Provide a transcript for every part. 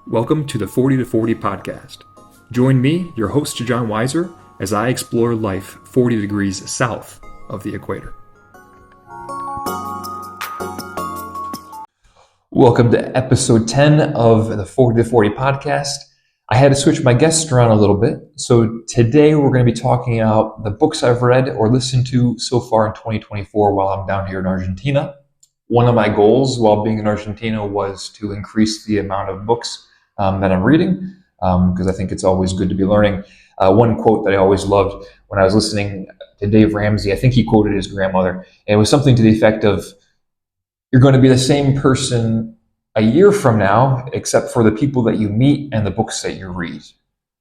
Welcome to the 40 to 40 podcast. Join me, your host John Weiser, as I explore life 40 degrees south of the equator. Welcome to episode 10 of the 40 to 40 podcast. I had to switch my guests around a little bit. So today we're going to be talking about the books I've read or listened to so far in 2024 while I'm down here in Argentina. One of my goals while being in Argentina was to increase the amount of books that I'm reading, because I think it's always good to be learning. One quote that I always loved when I was listening to Dave Ramsey, I think he quoted his grandmother, and it was something to the effect of, you're going to be the same person a year from now, except for the people that you meet and the books that you read.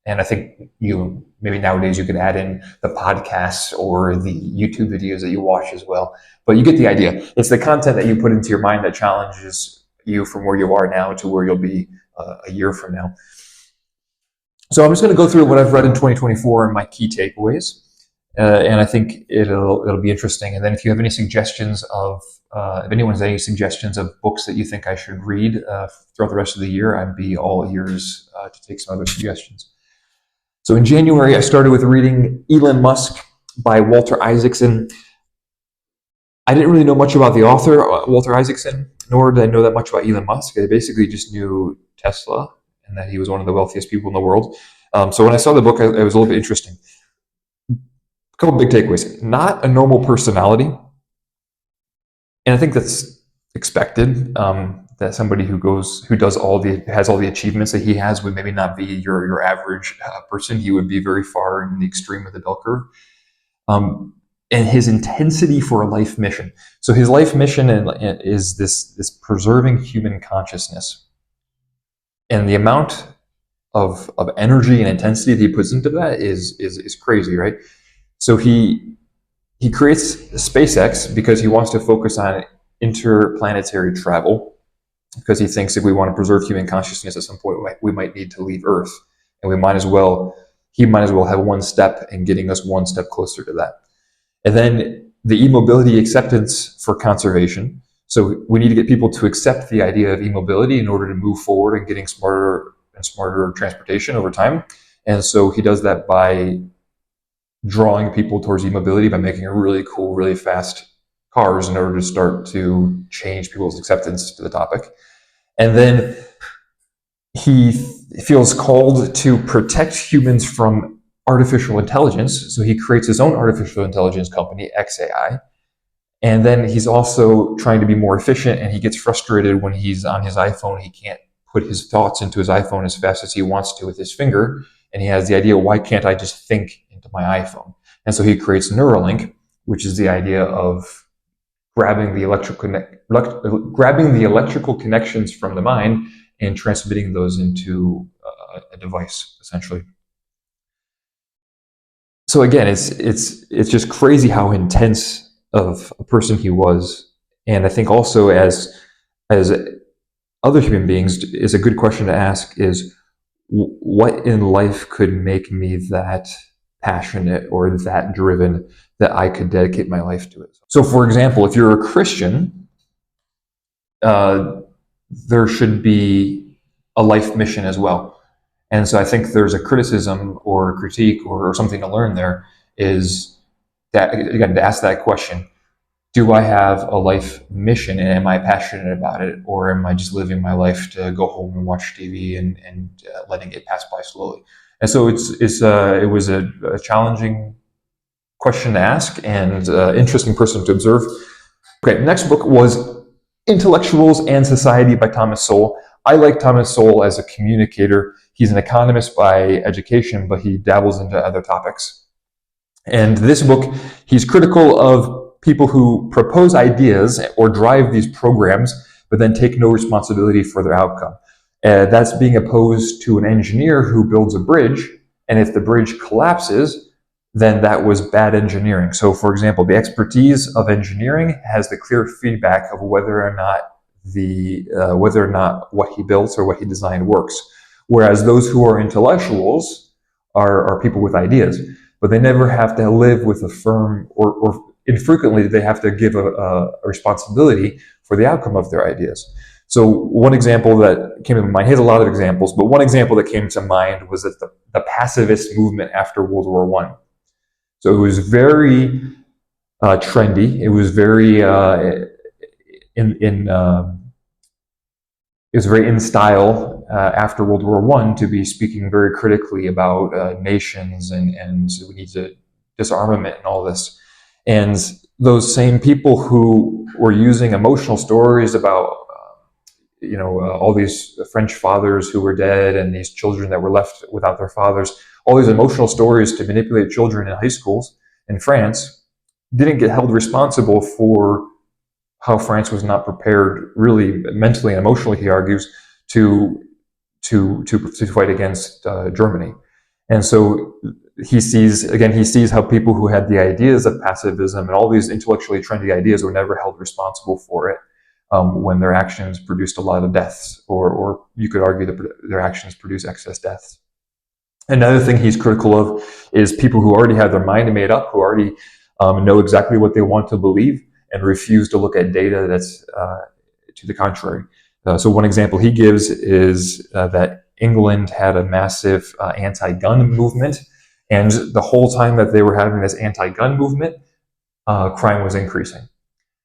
And I think maybe nowadays you could add in the podcasts or the YouTube videos that you watch as well. But you get the idea. It's the content that you put into your mind that challenges you from where you are now to where you'll be a year from now. So I'm just going to go through what I've read in 2024 and my key takeaways. And I think it'll be interesting. And then if you have any suggestions if anyone has any suggestions of books that you think I should read throughout the rest of the year, I'd be all ears to take some other suggestions. So in January, I started with reading Elon Musk by Walter Isaacson. I didn't really know much about the author, Walter Isaacson, nor did I know that much about Elon Musk. I basically just knew Tesla and that he was one of the wealthiest people in the world. So when I saw the book, it was a little bit interesting. A couple big takeaways. Not a normal personality. And I think that's expected. That somebody who has all the achievements that he has would maybe not be your average person. He would be very far in the extreme of the bell curve. And his intensity for a life mission. So his life mission is this preserving human consciousness. And the amount of energy and intensity that he puts into that is crazy, right? So he creates SpaceX because he wants to focus on interplanetary travel, because he thinks if we want to preserve human consciousness at some point, we might need to leave Earth, and he might as well have one step in getting us one step closer to that. And then the e-mobility acceptance for conservation. So we need to get people to accept the idea of e-mobility in order to move forward and getting smarter and smarter transportation over time. And so he does that by drawing people towards e-mobility by making a really cool, really fast cars in order to start to change people's acceptance to the topic. And then he feels called to protect humans from artificial intelligence. So he creates his own artificial intelligence company, XAI. And then he's also trying to be more efficient, and he gets frustrated when he's on his iPhone. He can't put his thoughts into his iPhone as fast as he wants to with his finger. And he has the idea, why can't I just think into my iPhone? And so he creates Neuralink, which is the idea of grabbing the electrical connections from the mind and transmitting those into a device, essentially. So again, it's just crazy how intense of a person he was. And I think also as other human beings, is a good question to ask is, what in life could make me that passionate or that driven that I could dedicate my life to it? So for example, if you're a Christian, there should be a life mission as well. And so I think there's a criticism or a critique or something to learn there, is that, again, to ask that question, do I have a life mission and am I passionate about it? Or am I just living my life to go home and watch TV and letting it pass by slowly? And so it was a challenging question to ask and interesting person to observe. Okay, next book was Intellectuals and Society by Thomas Sowell. I like Thomas Sowell as a communicator. He's an economist by education, but he dabbles into other topics. And this book, he's critical of people who propose ideas or drive these programs, but then take no responsibility for their outcome. That's being opposed to an engineer who builds a bridge, and if the bridge collapses, then that was bad engineering. So for example, the expertise of engineering has the clear feedback of whether or not what he built or what he designed works. Whereas those who are intellectuals are people with ideas, but they never have to live with a firm, or infrequently they have to give a responsibility for the outcome of their ideas. So one example that came to mind. He has a lot of examples, but one example that came to mind was that the pacifist movement after World War I. So it was very trendy. It was very it was very in style after World War I to be speaking very critically about nations and we need to disarmament and all this. And those same people who were using emotional stories about all these French fathers who were dead and these children that were left without their fathers, all these emotional stories to manipulate children in high schools in France, didn't get held responsible for how France was not prepared, really mentally and emotionally, he argues, to fight against Germany. And so he sees how people who had the ideas of pacifism and all these intellectually trendy ideas were never held responsible for it when their actions produced a lot of deaths, or you could argue that their actions produce excess deaths. Another thing he's critical of is people who already have their mind made up, who already know exactly what they want to believe and refuse to look at data that's to the contrary. So one example he gives is that England had a massive anti-gun movement, and the whole time that they were having this anti-gun movement, crime was increasing.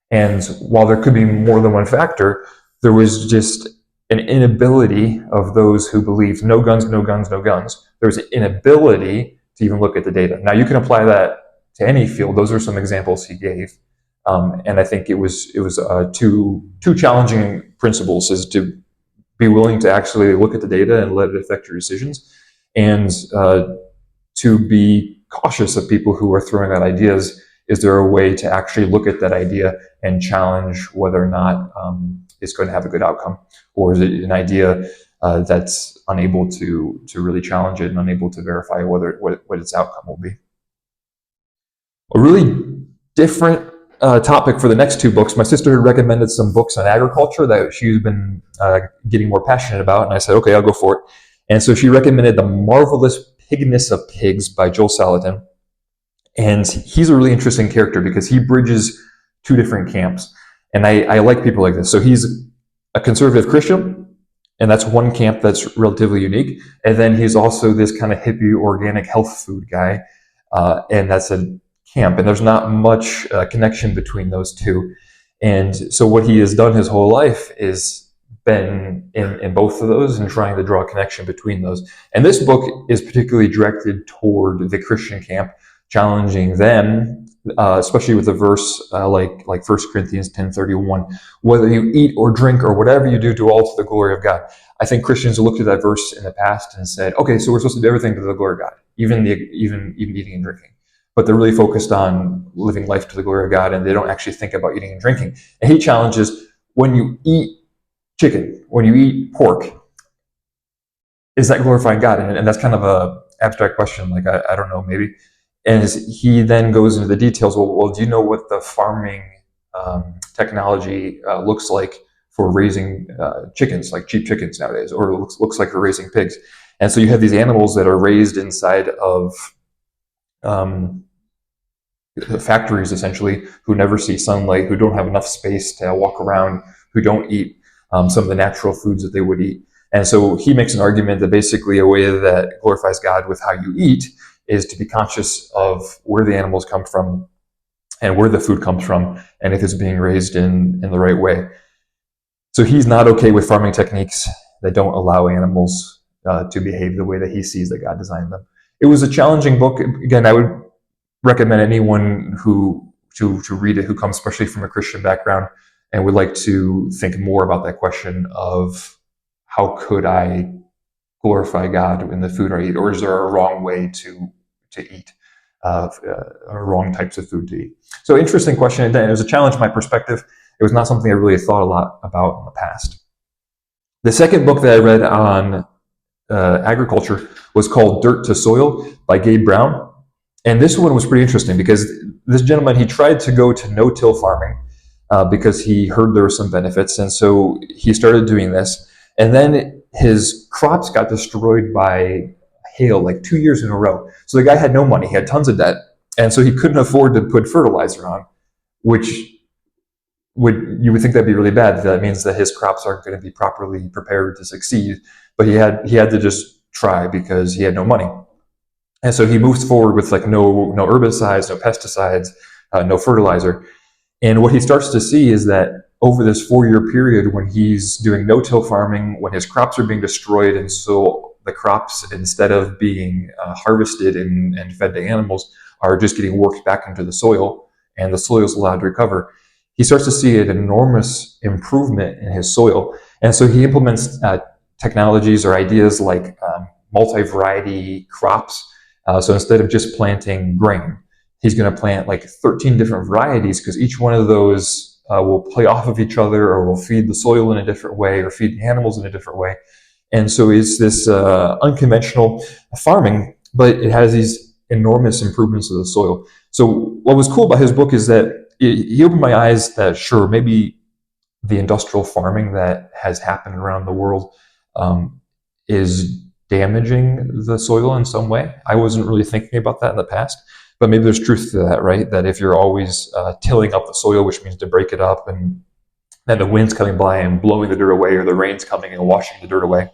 And while there could be more than one factor, there was just an inability of those who believed no guns, no guns, no guns. There was an inability to even look at the data. Now you can apply that to any field. Those are some examples he gave. And I think it was two challenging principles: is to be willing to actually look at the data and let it affect your decisions, and to be cautious of people who are throwing out ideas. Is there a way to actually look at that idea and challenge whether or not it's going to have a good outcome, or is it an idea that's unable to really challenge it and unable to verify what its outcome will be? A really different topic for the next two books. My sister had recommended some books on agriculture that she's been getting more passionate about, and I said, okay, I'll go for it. And so she recommended The Marvelous Pigness of Pigs by Joel Salatin. And he's a really interesting character because he bridges two different camps. And I like people like this. So he's a conservative Christian, and that's one camp that's relatively unique. And then he's also this kind of hippie organic health food guy, and that's a camp. And there's not much connection between those two. And so what he has done his whole life is been in both of those and trying to draw a connection between those. And this book is particularly directed toward the Christian camp, challenging them, especially with a verse like 1 Corinthians 10:31, whether you eat or drink or whatever you do all to the glory of God. I think Christians looked at that verse in the past and said, okay, so we're supposed to do everything to the glory of God, even eating and drinking. But they're really focused on living life to the glory of God, and they don't actually think about eating and drinking. And he challenges, when you eat chicken, when you eat pork, is that glorifying God? And that's kind of a abstract question, like I don't know, maybe. And he then goes into the details. Well, do you know what the farming technology looks like for raising chickens, like cheap chickens nowadays, or looks like for raising pigs? And so you have these animals that are raised inside of factories, essentially, who never see sunlight, who don't have enough space to walk around, who don't eat some of the natural foods that they would eat. And so he makes an argument that basically a way that glorifies God with how you eat is to be conscious of where the animals come from and where the food comes from, and if it's being raised in the right way. So he's not okay with farming techniques that don't allow animals to behave the way that he sees that God designed them. It was a challenging book. Again, I would recommend anyone who to read it who comes especially from a Christian background and would like to think more about that question of how could I glorify God in the food I eat, or is there a wrong way to eat, or wrong types of food to eat? So interesting question. And it was a challenge from my perspective. It was not something I really thought a lot about in the past. The second book that I read on agriculture was called Dirt to Soil by Gabe Brown. And this one was pretty interesting because this gentleman, he tried to go to no-till farming because he heard there were some benefits. And so he started doing this. And then his crops got destroyed by hail like 2 years in a row. So the guy had no money. He had tons of debt. And so he couldn't afford to put fertilizer on, which you would think that'd be really bad. That means that his crops aren't going to be properly prepared to succeed. But he had to just try because he had no money. And so he moves forward with like no herbicides, no pesticides, no fertilizer. And what he starts to see is that over this 4-year period, when he's doing no-till farming, when his crops are being destroyed, and so the crops, instead of being harvested and fed to animals, are just getting worked back into the soil, and the soil is allowed to recover, he starts to see an enormous improvement in his soil. And so he implements technologies or ideas like multi-variety crops. So instead of just planting grain, he's going to plant like 13 different varieties, because each one of those will play off of each other, or will feed the soil in a different way, or feed the animals in a different way. And so it's this unconventional farming, but it has these enormous improvements of the soil. So what was cool about his book is that he opened my eyes that, sure, maybe the industrial farming that has happened around the world is damaging the soil in some way. I wasn't really thinking about that in the past. But maybe there's truth to that, right? That if you're always tilling up the soil, which means to break it up, and then the wind's coming by and blowing the dirt away, or the rain's coming and washing the dirt away,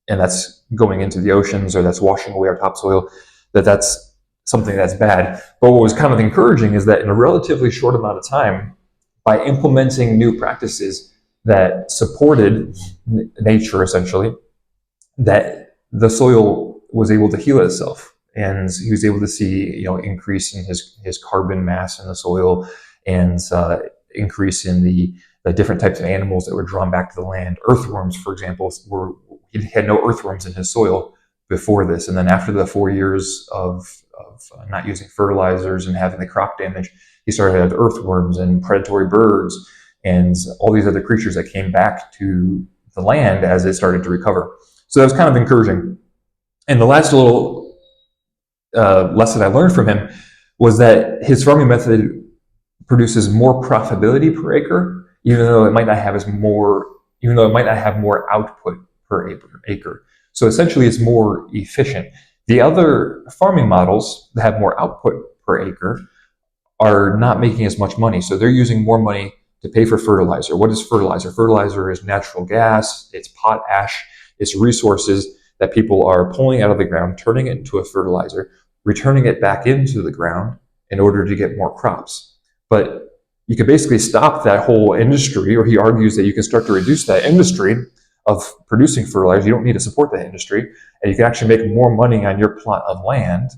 and that's going into the oceans, or that's washing away our topsoil, that's something that's bad. But what was kind of encouraging is that in a relatively short amount of time, by implementing new practices that supported nature, essentially, that the soil was able to heal itself. And he was able to see, increase in his carbon mass in the soil, and increase in the different types of animals that were drawn back to the land. Earthworms, for example, he had no earthworms in his soil before this. And then after the 4 years of not using fertilizers and having the crop damage, he started to have earthworms and predatory birds and all these other creatures that came back to the land as it started to recover. So that was kind of encouraging. And the last little lesson I learned from him was that his farming method produces more profitability per acre, even though it might not have more output per acre. So essentially, it's more efficient. The other farming models that have more output per acre are not making as much money. So they're using more money to pay for fertilizer. What is fertilizer? Fertilizer is natural gas, it's potash, it's resources that people are pulling out of the ground, turning it into a fertilizer, returning it back into the ground in order to get more crops. But you could basically stop that whole industry, or he argues that you can start to reduce that industry of producing fertilizer. You don't need to support that industry, and you can actually make more money on your plot of land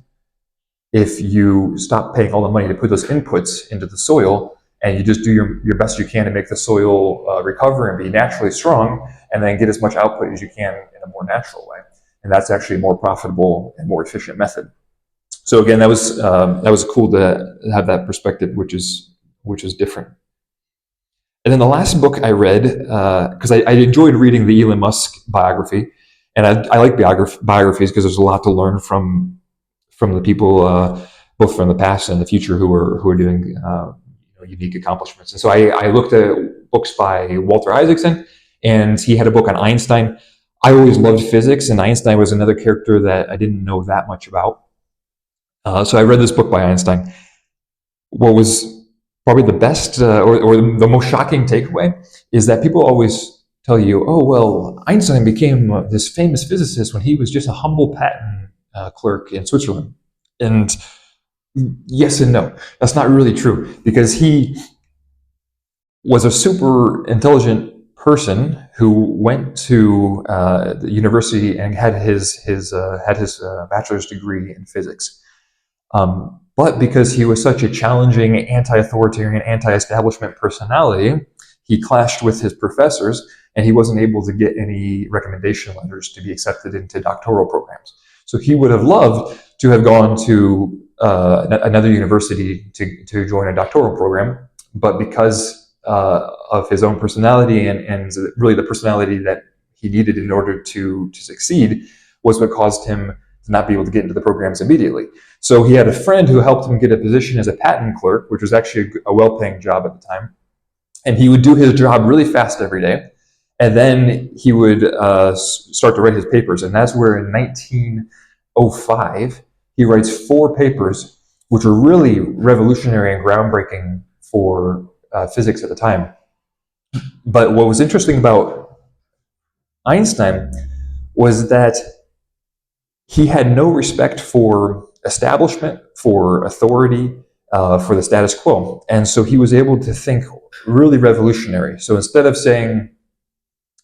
if you stop paying all the money to put those inputs into the soil, and you just do your best you can to make the soil recover and be naturally strong, and then get as much output as you can in a more natural way. And that's actually a more profitable and more efficient method. So again, that was cool to have that perspective, which is different. And then the last book I read, because I enjoyed reading the Elon Musk biography, and I like biographies because there's a lot to learn from the people, both from the past and the future, who are doing unique accomplishments. And so I looked at books by Walter Isaacson, and he had a book on Einstein. I always loved physics, and Einstein was another character that I didn't know that much about. So I read this book by Einstein. What was probably the best or the most shocking takeaway is that people always tell you, oh, well, Einstein became this famous physicist when he was just a humble patent clerk in Switzerland. And yes and no. That's not really true, because he was a super intelligent person who went to the university and had his bachelor's degree in physics. But because he was such a challenging, anti-authoritarian, anti-establishment personality, he clashed with his professors, and he wasn't able to get any recommendation letters to be accepted into doctoral programs. So he would have loved to have gone to another university to join a doctoral program, but because of his own personality and really the personality that he needed in order to succeed was what caused him to not be able to get into the programs immediately. So he had a friend who helped him get a position as a patent clerk, which was actually a well-paying job at the time. And he would do his job really fast every day. And then he would start to write his papers. And that's where in 1905, he writes 4 papers, which were really revolutionary and groundbreaking for physics at the time. But what was interesting about Einstein was that he had no respect for establishment, for authority, for the status quo. And so he was able to think really revolutionary. So instead of saying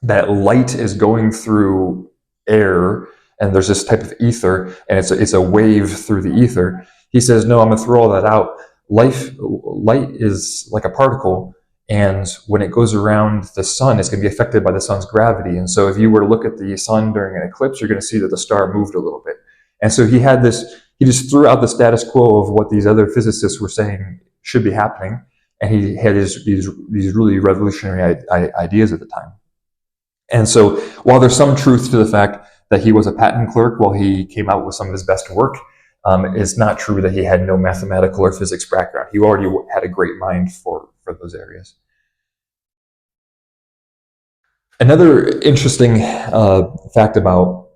that light is going through air and there's this type of ether and it's a wave through the ether, he says, no, I'm going to throw all that out. Light is like a particle, and when it goes around the sun, it's going to be affected by the sun's gravity. And so if you were to look at the sun during an eclipse, you're going to see that the star moved a little bit. And so he just threw out the status quo of what these other physicists were saying should be happening, and he had these really revolutionary ideas at the time. And so while there's some truth to the fact that he was a patent clerk while he came out with some of his best work, it's not true that he had no mathematical or physics background. He already had a great mind for those areas. Another interesting fact about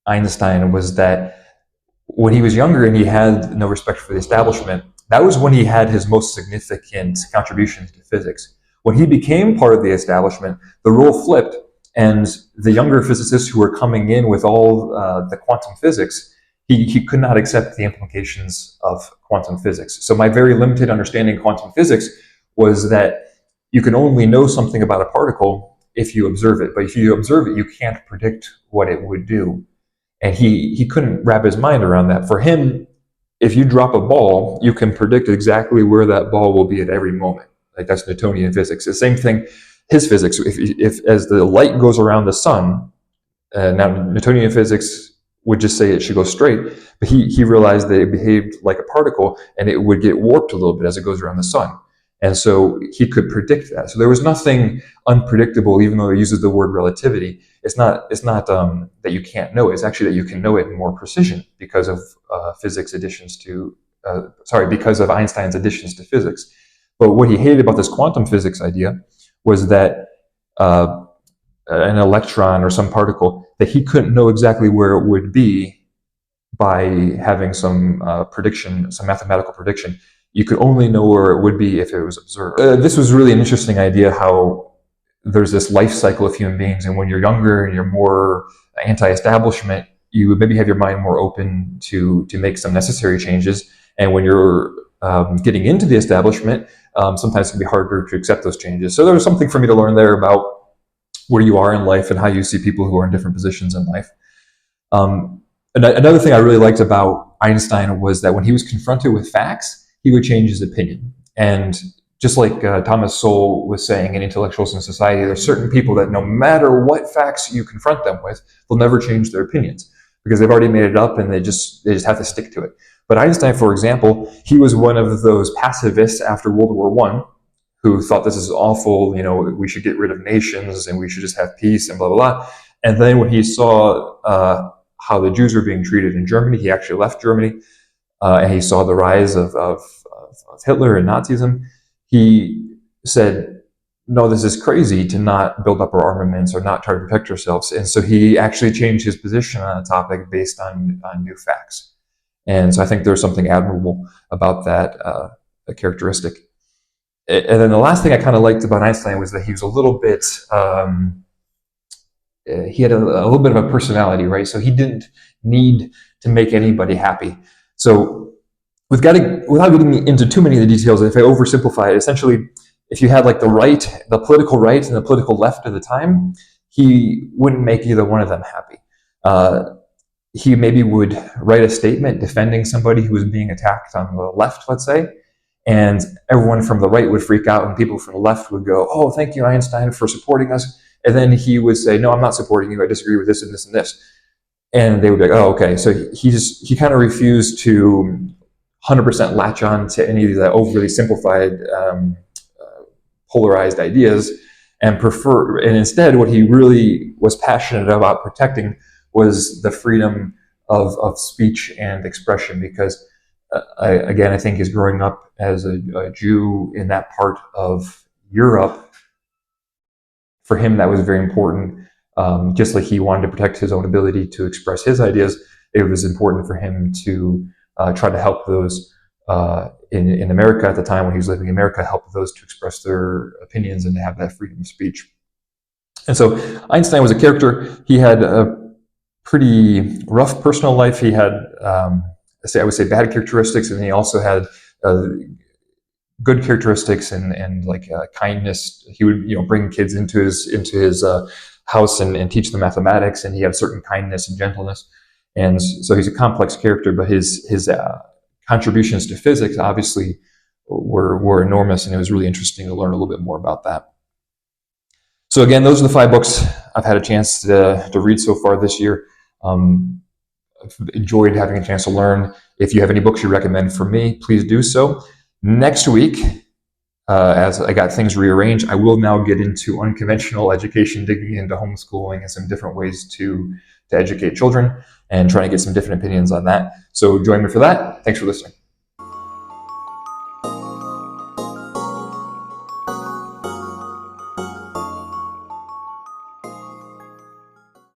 Einstein was that when he was younger and he had no respect for the establishment, that was when he had his most significant contributions to physics. When he became part of the establishment, the role flipped, and the younger physicists who were coming in with all the quantum physics, he could not accept the implications of quantum physics. So my very limited understanding of quantum physics was that you can only know something about a particle if you observe it. But if you observe it, you can't predict what it would do. And he couldn't wrap his mind around that. For him, if you drop a ball, you can predict exactly where that ball will be at every moment. Like, that's Newtonian physics. The same thing, his physics. If as the light goes around the sun, now Newtonian physics would just say it should go straight, but he realized that it behaved like a particle and it would get warped a little bit as it goes around the sun. And so he could predict that. So there was nothing unpredictable, even though it uses the word relativity. It's not that you can't know it. It's actually that you can know it in more precision because of because of Einstein's additions to physics. But what he hated about this quantum physics idea was that an electron or some particle, that he couldn't know exactly where it would be by having some prediction, some mathematical prediction. You could only know where it would be if it was observed. This was really an interesting idea, how there's this life cycle of human beings, and when you're younger and you're more anti-establishment, you maybe have your mind more open to make some necessary changes. And when you're getting into the establishment, sometimes it can be harder to accept those changes. So there was something for me to learn there about where you are in life and how you see people who are in different positions in life. Another thing I really liked about Einstein was that when he was confronted with facts, he would change his opinion. And just like Thomas Sowell was saying in Intellectuals in Society, there's certain people that no matter what facts you confront them with, they'll never change their opinions because they've already made it up and they just have to stick to it. But Einstein, for example, he was one of those pacifists after World War I who thought this is awful, we should get rid of nations and we should just have peace and blah, blah, blah. And then when he saw how the Jews were being treated in Germany, he actually left Germany, and he saw the rise of Hitler and Nazism. He said, no, this is crazy to not build up our armaments or not try to protect ourselves. And so he actually changed his position on the topic based on new facts. And so I think there's something admirable about that characteristic. And then the last thing I kind of liked about Einstein was that he was a little bit, he had a little bit of a personality, right? So he didn't need to make anybody happy. So without getting into too many of the details, if I oversimplify it, essentially, if you had like the political right and the political left at the time, he wouldn't make either one of them happy. He maybe would write a statement defending somebody who was being attacked on the left, let's say, and everyone from the right would freak out and people from the left would go, oh, thank you, Einstein, for supporting us. And then he would say, no, I'm not supporting you. I disagree with this and this and this. And they would be like, oh, okay. So he kind of refused to 100% latch on to any of the overly simplified, polarized ideas, and instead what he really was passionate about protecting was the freedom of speech and expression, because I think he's growing up as a Jew in that part of Europe. For him, that was very important. Just like he wanted to protect his own ability to express his ideas, it was important for him to try to help those in America at the time when he was living in America, helped those to express their opinions and to have that freedom of speech. And so Einstein was a character. He had a pretty rough personal life. He had, I would say, bad characteristics, and he also had good characteristics and kindness. He would bring kids into his house and teach them mathematics, and he had a certain kindness and gentleness. And so he's a complex character, but his contributions to physics obviously were enormous, and it was really interesting to learn a little bit more about that. So again, those are the 5 books I've had a chance to read so far this year. I've enjoyed having a chance to learn. If you have any books you recommend for me, please do so. Next week, as I got things rearranged, I will now get into unconventional education, digging into homeschooling and some different ways to educate children and trying to get some different opinions on that. So join me for that. Thanks for listening.